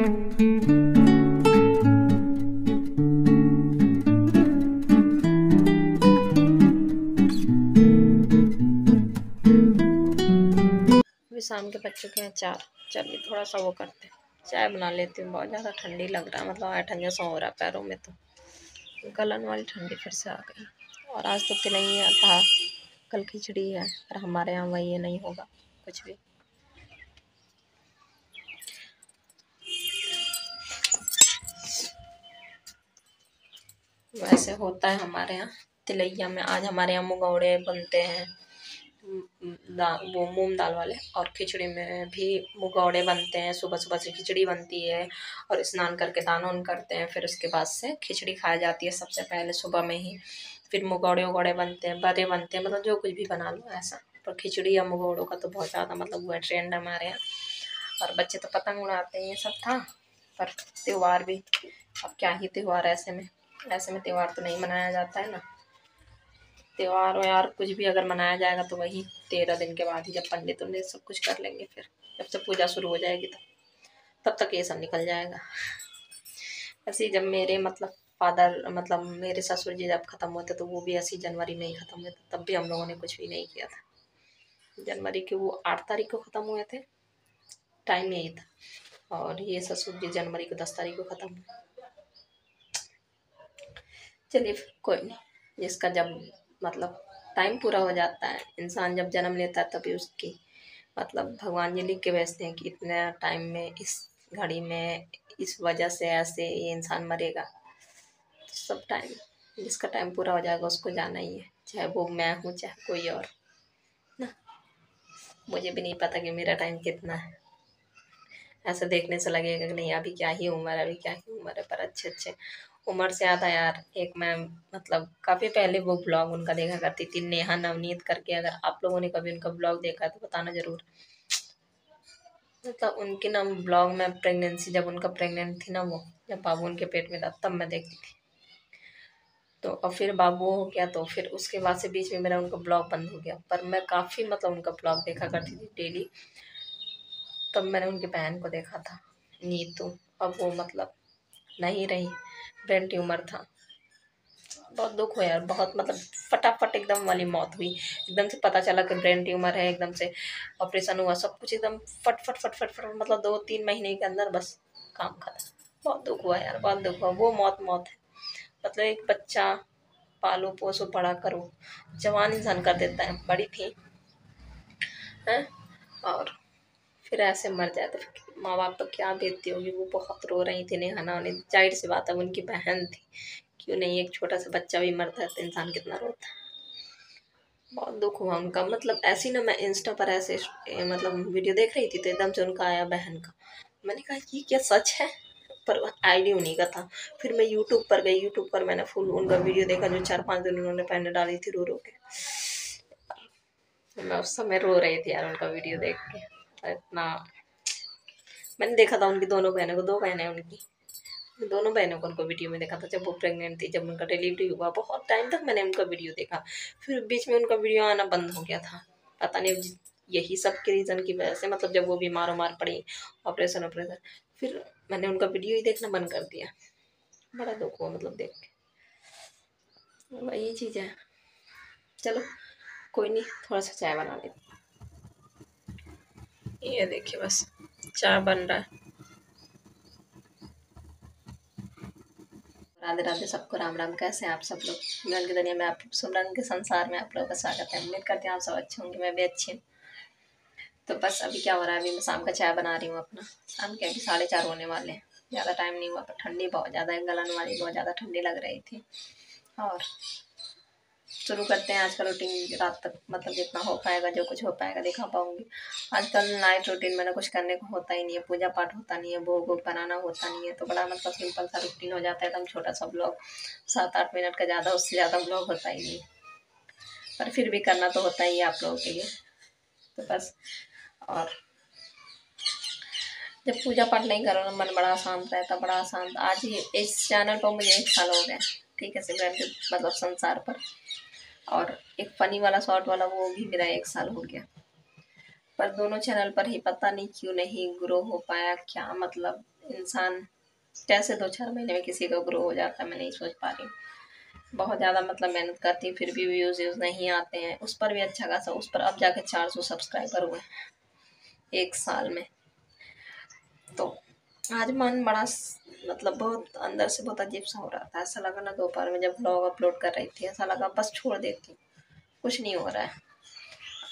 अभी शाम के बज चुके हैं 4। चलिए थोड़ा सा वो करते हैं, चाय बना लेती हूँ। बहुत ज़्यादा ठंडी लग रहा है, मतलब ऐठन जैसा हो रहा है पैरों में, तो गलन वाली ठंडी फिर से आ गई। और आज तो तिलैया था, कल खिचड़ी है, और हमारे यहाँ वही नहीं होगा कुछ भी। वैसे होता है हमारे यहाँ तिलैया में। आज हमारे यहाँ मुगौड़े बनते हैं, वो मूंग दाल वाले, और खिचड़ी में भी मुगौड़े बनते हैं। सुबह सुबह से खिचड़ी बनती है, और स्नान करके दान वान करते हैं, फिर उसके बाद से खिचड़ी खाई जाती है सबसे पहले सुबह में ही। फिर मुगौड़े वगौड़े बनते हैं, बड़े बनते हैं, मतलब जो कुछ भी बना लो ऐसा। पर खिचड़ी या मुगौड़ों का तो बहुत ज़्यादा मतलब वो ट्रेंड है हमारे यहाँ। और बच्चे तो पतंग उड़ाते हैं, ये सब था। पर त्यौहार भी, अब क्या ही त्यौहार, ऐसे में त्यौहार तो नहीं मनाया जाता है ना। त्यौहार व्योहार कुछ भी अगर मनाया जाएगा तो वही 13 दिन के बाद ही, जब पंडित उन्डित सब कुछ कर लेंगे, फिर जब से पूजा शुरू हो जाएगी तब तक ये सब निकल जाएगा। ऐसे ही जब मेरे मतलब फादर, मतलब मेरे ससुर जी जब ख़त्म हुए थे, तो वो भी ऐसी जनवरी में ही ख़त्म हुए थे। तब भी हम लोगों ने कुछ भी नहीं किया था। जनवरी के वो 8 तारीख को ख़त्म हुए थे, टाइम यही था। और ये ससुर जी जनवरी को 10 तारीख को ख़त्म हुए। चलिए फिर कोई नहीं, जिसका जब मतलब टाइम पूरा हो जाता है, इंसान जब जन्म लेता है तभी उसकी मतलब भगवान जी लिख के भेजते हैं कि इतने टाइम में, इस घड़ी में, इस वजह से ऐसे ये इंसान मरेगा। तो सब टाइम, जिसका टाइम पूरा हो जाएगा उसको जाना ही है, चाहे वो मैं हूँ चाहे कोई और ना। मुझे भी नहीं पता कि मेरा टाइम कितना है। ऐसा देखने से लगेगा कि नहीं अभी क्या ही उम्र है, अभी क्या ही उम्र है। पर अच्छे अच्छे उम्र से आता यार, एक मैं मतलब काफ़ी पहले वो ब्लॉग उनका देखा करती थी, नेहा नवनीत करके। अगर आप लोगों ने कभी उनका ब्लॉग देखा है तो बताना ज़रूर। मतलब उनके ना ब्लॉग में प्रेगनेंसी, जब उनका प्रेग्नेंट थी ना वो, जब बाबू उनके पेट में था, तब मैं देखती थी। तो और फिर बाबू हो गया, तो फिर उसके बाद से बीच में मेरा उनका ब्लॉग बंद हो गया। पर मैं काफ़ी मतलब उनका ब्लॉग देखा करती थी डेली। तब मैंने उनकी बहन को देखा था, नीतू। अब वो मतलब नहीं रही, ब्रेन ट्यूमर था। बहुत दुख हुआ यार, बहुत मतलब फटाफट एकदम वाली मौत हुई। एकदम से पता चला कि ब्रेन ट्यूमर है, एकदम से ऑपरेशन हुआ, सब कुछ एकदम फट फट फट फट फट, मतलब 2-3 महीने के अंदर बस काम खत्म। बहुत दुख हुआ यार, बहुत दुख हुआ। वो मौत मौत है, मतलब एक बच्चा पालो पोसो बड़ा करो, जवान इंसान कर देता है। बड़ी थी है, और फिर ऐसे मर जाए तो फिर माँ बाप तो क्या बीतती होगी। वो बहुत रो रही थी नेहा नवनीत, जाहिर सी बात है उनकी बहन थी, क्यों नहीं। एक छोटा सा बच्चा भी मरता है तो इंसान कितना रोता है। बहुत दुख हुआ उनका। मतलब ऐसी ना, मैं इंस्टा पर ऐसे मतलब वीडियो देख रही थी, तो एकदम से उनका आया बहन का। मैंने कहा ये क्या सच है, पर आईडी उन्हीं का था। फिर मैं यूट्यूब पर गई, यूट्यूब पर मैंने फुल उनका वीडियो देखा, जो 4-5 दिन उन्होंने पहले डाली थी रो रो के। मैं उस समय रो रही थी यार उनका वीडियो देख के। इतना मैंने देखा था उनकी दोनों बहनों को, 2 बहनें उनकी, दोनों बहनों को उनको वीडियो में देखा था जब वो प्रेग्नेंट थी, जब उनका डिलीवरी हुआ। बहुत टाइम तक मैंने उनका वीडियो देखा, फिर बीच में उनका वीडियो आना बंद हो गया था। पता नहीं यही सब के रीज़न की वजह से, मतलब जब वो बीमार उमार पड़ी, ऑपरेशन ऑपरेशन, फिर मैंने उनका वीडियो ही देखना बंद कर दिया। बड़ा दुख हुआ मतलब देख के। वही चीज़ है। चलो कोई नहीं, थोड़ा सा चाय बना लेते। ये देखिए बस चाय बन रहा है। राधे राधे, सबको राम राम। कैसे हैं आप सब लोग? मिलन की दुनिया में, आप सुमरन के संसार में आप लोगों का स्वागत है। उम्मीद करती हूँ आप सब अच्छे होंगे, मैं भी अच्छी हूँ। तो बस अभी क्या हो रहा है, अभी मैं शाम का चाय बना रही हूँ अपना। शाम के अभी 4:30 होने वाले हैं, ज़्यादा टाइम नहीं हुआ। पर ठंडी बहुत ज़्यादा है, गलन वाली बहुत ज़्यादा ठंडी लग रही थी। और शुरू करते हैं आज का रूटीन। रात तक मतलब जितना हो पाएगा, जो कुछ हो पाएगा दिखा पाऊँगी। आजकल नाइट रूटीन मैंने कुछ करने को होता ही नहीं है, पूजा पाठ होता नहीं है, भोग वोग बनाना होता नहीं है। तो बड़ा मतलब सिंपल सा रूटीन हो जाता है, एकदम छोटा सा ब्लॉग, 7-8 मिनट का, ज़्यादा उससे ज़्यादा ब्लॉग होता ही नहीं। पर फिर भी करना तो होता ही है आप लोगों के लिए, तो बस। और जब पूजा पाठ नहीं करो ना, मन बड़ा शांत रहता, बड़ा शांत। आज ही इस चैनल पर मुझे 1 साल हो गया, ठीक है, सिमरन के मतलब संसार पर। और एक फ़नी वाला शॉर्ट वाला वो भी मेरा 1 साल हो गया। पर दोनों चैनल पर ही पता नहीं क्यों नहीं ग्रो हो पाया। क्या मतलब इंसान कैसे 2-4 महीने में किसी का ग्रो हो जाता है, मैं नहीं सोच पा रही हूँ। बहुत ज़्यादा मतलब मेहनत करती हूँ, फिर भी व्यूज़ नहीं आते हैं। उस पर भी अच्छा खासा, उस पर अब जाके 400 सब्सक्राइबर हुए 1 साल में। तो आज मन बड़ा मतलब बहुत अंदर से बहुत अजीब सा हो रहा था। ऐसा लगा ना दोपहर में जब ब्लॉग अपलोड कर रही थी, ऐसा लगा बस छोड़ देती हूँ, कुछ नहीं हो रहा है।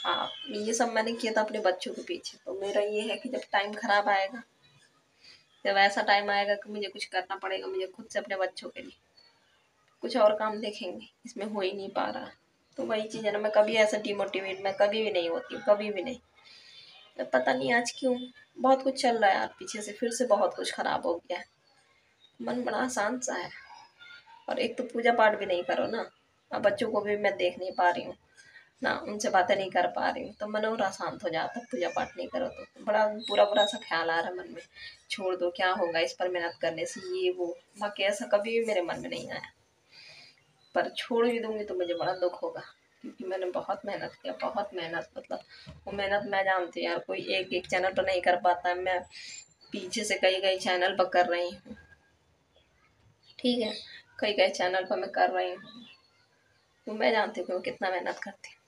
हाँ, ये सब मैंने किया था अपने बच्चों के पीछे। तो मेरा ये है कि जब टाइम खराब आएगा, जब ऐसा टाइम आएगा कि मुझे कुछ करना पड़ेगा, मुझे खुद से अपने बच्चों के लिए कुछ और काम देखेंगे, इसमें हो ही नहीं पा रहा। तो वही चीज़ है ना, मैं कभी ऐसा डिमोटिवेट मैं कभी भी नहीं होती हूँ, कभी भी नहीं। मैं पता नहीं आज क्यों, बहुत कुछ चल रहा है यार पीछे से, फिर से बहुत कुछ खराब हो गया है। मन बड़ा शांत सा है। और एक तो पूजा पाठ भी नहीं करो ना, अब बच्चों को भी मैं देख नहीं पा रही हूँ ना, उनसे बातें नहीं कर पा रही हूँ, तो मन और अशांत हो जाता है। पूजा पाठ नहीं करो तो बड़ा बुरा बुरा सा ख्याल आ रहा है मन में, छोड़ दो क्या होगा इस पर मेहनत करने से, ये वो। बाकी ऐसा कभी भी मेरे मन में नहीं आया, पर छोड़ भी दूंगी तो मुझे बड़ा दुख होगा, क्योंकि मैंने बहुत मेहनत किया, बहुत मेहनत। मतलब वो मेहनत मैं जानती हूँ यार, कोई एक एक चैनल पर नहीं कर पाता, मैं पीछे से कई कई चैनल पर कर रही हूँ, ठीक है, कई कई चैनल पर मैं कर रही हूँ, तो मैं जानती हूँ कि मैं कितना मेहनत करती हूँ।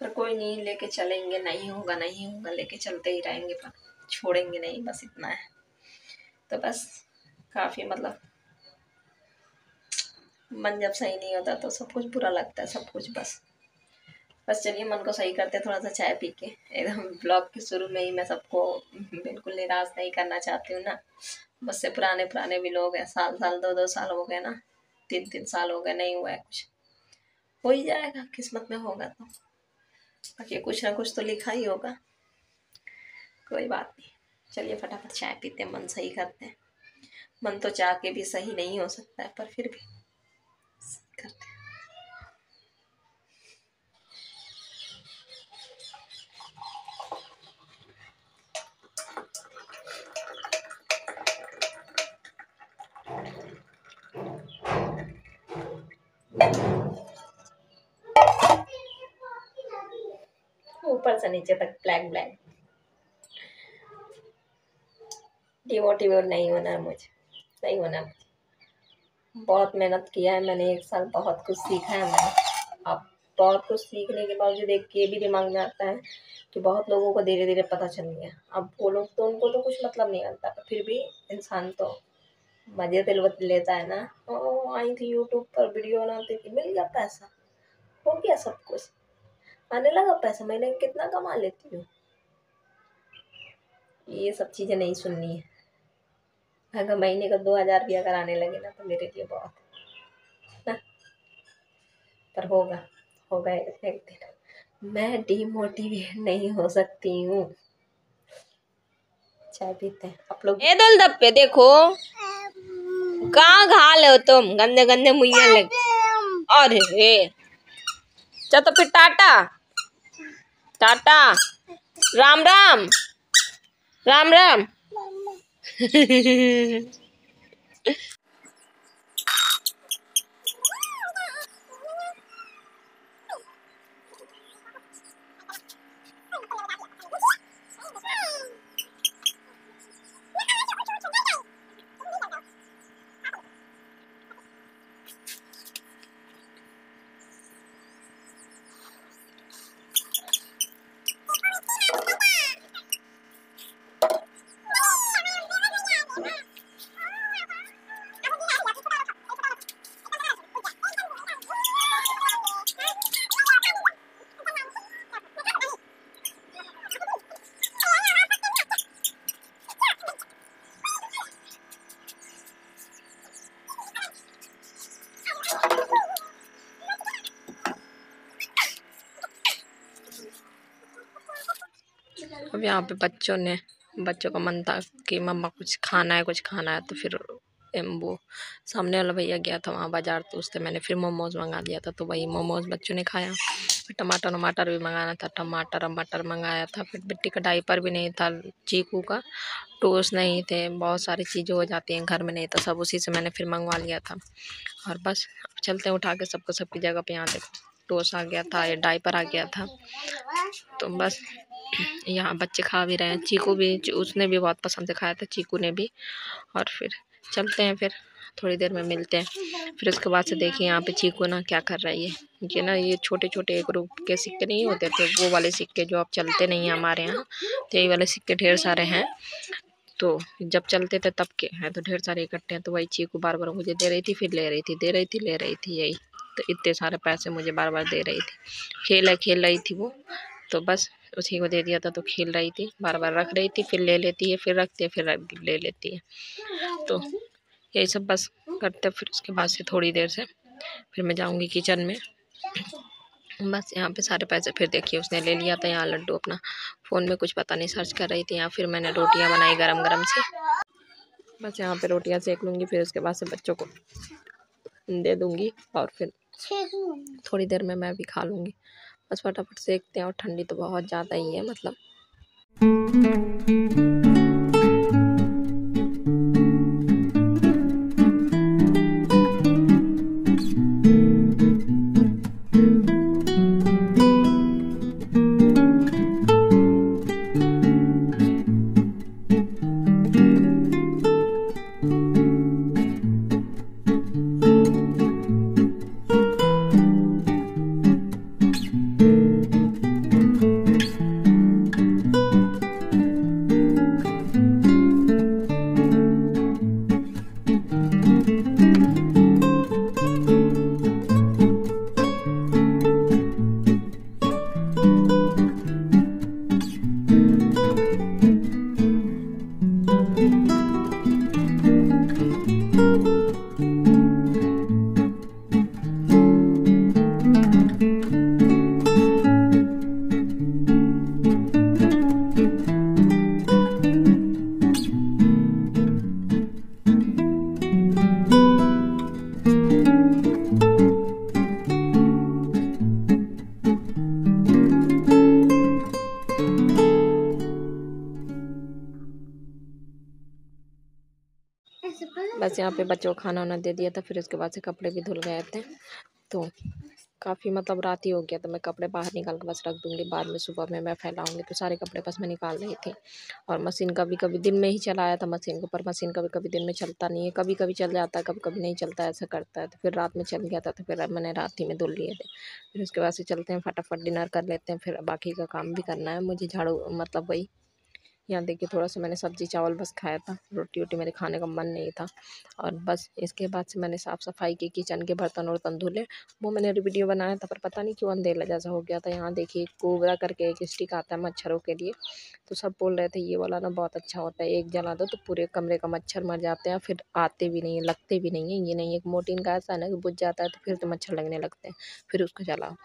पर कोई नहीं, लेके चलेंगे, नहीं होगा नहीं होगा, लेके चलते ही रहेंगे, पर छोड़ेंगे नहीं, बस इतना है। तो बस काफ़ी मतलब मन जब सही नहीं होता तो सब कुछ बुरा लगता है, सब कुछ। बस चलिए मन को सही करते, थोड़ा सा चाय पी के। एकदम ब्लॉग के शुरू में ही मैं सबको बिल्कुल निराश नहीं करना चाहती हूँ ना। मुझसे पुराने पुराने भी लोग हैं, साल साल 2-2 साल हो गए ना, 3-3 साल हो गए, नहीं हुआ है कुछ, हो ही जाएगा, किस्मत में होगा तो। बाकी कुछ ना कुछ तो लिखा ही होगा, कोई बात नहीं। चलिए फटाफट चाय पीते हैं, मन सही करते हैं। मन तो चाह के भी सही नहीं हो सकता है, पर फिर भी करते हैं। ऊपर से नीचे तक ब्लैक ब्लैक। डिमोटिवेट नहीं होना है मुझे, नहीं होना है। बहुत मेहनत किया है मैंने, 1 साल बहुत कुछ सीखा है मैंने। अब बहुत कुछ सीखने के बावजूद एक ये भी दिमाग में आता है कि बहुत लोगों को धीरे धीरे पता चल गया। अब वो लोग तो, उनको तो कुछ मतलब नहीं आता, फिर भी इंसान तो मजे दिलवत लेता है ना। ओ आई थी यूट्यूब पर वीडियो बनाती थी, मिल गया पैसा, हो गया सब कुछ, आने लगा पैसा, महीने में कितना कमा लेती हूँ। ये सब चीज़ें नहीं सुननी है। अगर महीने का 2,000 भी अगर आने लगे ना तो मेरे लिए बहुत है ना। पर होगा, होगा एक दिन। मैं डिमोटिवेट नहीं हो सकती हूँ। चाय पीते हैं आप लोग। ए दल दप्पे देखो, कहाँ घाल हो तुम, गंदे गंदे मुँह लगे। अरे चल तो फिर टाटा, टाटा, राम राम, राम राम। अब यहाँ पे बच्चों का मन था कि मम्मा कुछ खाना है, कुछ खाना है, तो फिर वो सामने वाला भैया गया था वहाँ बाजार, तो उससे मैंने फिर मोमोज मंगा दिया था। तो वही मोमोज बच्चों ने खाया। फिर टमाटर भी मंगाना था, टमाटर मंगाया था। फिर बिट्टी का डायपर भी नहीं था, चीकू का टोस्ट नहीं थे, बहुत सारी चीज़ें हो जाती हैं घर में, नहीं तो सब उसी से मैंने फिर मंगवा लिया था। और बस चलते हैं उठा के सबको सबकी जगह पे। यहाँ देखो टोस्ट आ गया था, ये डायपर आ गया था, तो बस यहाँ बच्चे खा भी रहे हैं, चीकू भी, उसने भी बहुत पसंद से खाया था, चीकू ने भी। और फिर चलते हैं, फिर थोड़ी देर में मिलते हैं। फिर उसके बाद से देखिए यहाँ पे चीकू ना क्या कर रही है। ये ना ये छोटे छोटे एक रुपये के सिक्के नहीं होते थे, वो वाले सिक्के जो अब चलते नहीं हैं हमारे यहाँ, तो यही वाले सिक्के ढेर सारे हैं। तो जब चलते थे तब के हैं, तो ढेर सारे इकट्ठे हैं। तो वही चीकू बार बार मुझे दे रही थी, फिर ले रही थी, दे रही थी, ले रही थी, यही। तो इतने सारे पैसे मुझे बार बार दे रही थी। खेल रही थी वो, तो बस उसी को दे दिया था। तो खेल रही थी, बार बार रख रही थी, फिर ले लेती है, फिर रखती है, फिर ले लेती है। तो यही सब बस करते। फिर उसके बाद से थोड़ी देर से फिर मैं जाऊंगी किचन में। बस यहाँ पे सारे पैसे फिर देखिए उसने ले लिया था। यहाँ लड्डू अपना फ़ोन में कुछ पता नहीं सर्च कर रही थी। यहाँ फिर मैंने रोटियाँ बनाई गरम गरम से। बस यहाँ पे रोटियाँ सेक लूँगी, फिर उसके बाद से बच्चों को दे दूँगी और फिर थोड़ी देर में मैं भी खा लूँगी। बस फटाफट सेकते हैं। और ठंडी तो बहुत ज़्यादा ही है मतलब। बस यहाँ पे बच्चों को खाना वाना दे दिया था। फिर उसके बाद से कपड़े भी धुल गए थे। तो काफ़ी मतलब रात ही हो गया। तो मैं कपड़े बाहर निकाल के बस रख दूँगी, बाद में सुबह में मैं फैलाऊँगी। तो सारे कपड़े बस मैं निकाल रही थी। और मशीन कभी कभी दिन में ही चलाया था मशीन को, पर मशीन कभी कभी दिन में चलता नहीं है, कभी कभी चल जाता है, कभी कभी नहीं चलता है, ऐसा करता है। तो फिर रात में चल गया था, तो फिर मैंने रात ही में धुल लिए थे। फिर उसके बाद से चलते हैं, फटाफट डिनर कर लेते हैं, फिर बाकी का काम भी करना है मुझे, झाड़ू मतलब वही। यहाँ देखिए थोड़ा सा मैंने सब्ज़ी चावल बस खाया था, रोटी वोटी मेरे खाने का मन नहीं था। और बस इसके बाद से मैंने साफ़ सफाई की, किचन के बर्तन वर्तन धुले। वो मैंने वीडियो बनाया था, पर पता नहीं क्यों अंधेरा जैसा हो गया था। यहाँ देखिए कोबरा करके एक स्टिक आता है मच्छरों के लिए। तो सब बोल रहे थे ये वाला ना बहुत अच्छा होता है, एक जला दो तो पूरे कमरे का मच्छर मर जाते हैं, फिर आते भी नहीं है, लगते भी नहीं है। ये नहीं, एक मोर्टीन का ऐसा है ना कि बुझ जाता है तो फिर तो मच्छर लगने लगते हैं, फिर उसको जलाओ।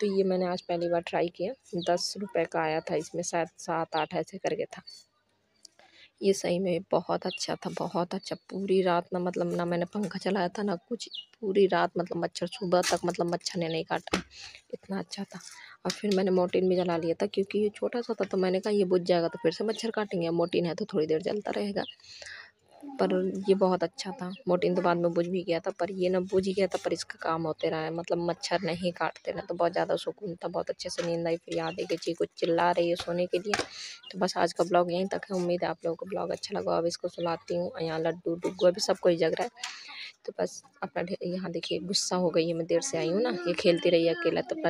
तो ये मैंने आज पहली बार ट्राई किया। 10 रुपये का आया था, इसमें शायद 7-8 ऐसे करके था। ये सही में बहुत अच्छा था, बहुत अच्छा। पूरी रात ना मतलब ना मैंने पंखा चलाया था ना कुछ, पूरी रात मतलब मच्छर सुबह तक मतलब मच्छर ने नहीं काटा, इतना अच्छा था। और फिर मैंने मोर्टीन भी जला लिया था, क्योंकि ये छोटा सा था। तो मैंने कहा ये बुझ जाएगा तो फिर से मच्छर काटेंगे, मोर्टीन है तो थोड़ी देर जलता रहेगा। पर ये बहुत अच्छा था। मोर्टीन तो बाद में बुझ भी गया था, पर ये ना बुझ गया था, पर इसका काम होते रहा है, मतलब मच्छर नहीं काटते रहे। तो बहुत ज़्यादा सुकून था, बहुत अच्छे से नींद आई। फिर यहाँ देखिए चीकू चिल्ला रही है सोने के लिए। तो बस आज का ब्लॉग यहीं तक है। उम्मीद है आप लोगों को ब्लॉग अच्छा लगा। अब इसको सुलाती हूँ। यहाँ लड्डू डुग्गू अभी सब कोई जग रहा है। तो बस अपना यहाँ देखिए गुस्सा हो गई है, मैं देर से आई हूँ ना, ये खेलती रही है अकेला, तो अपना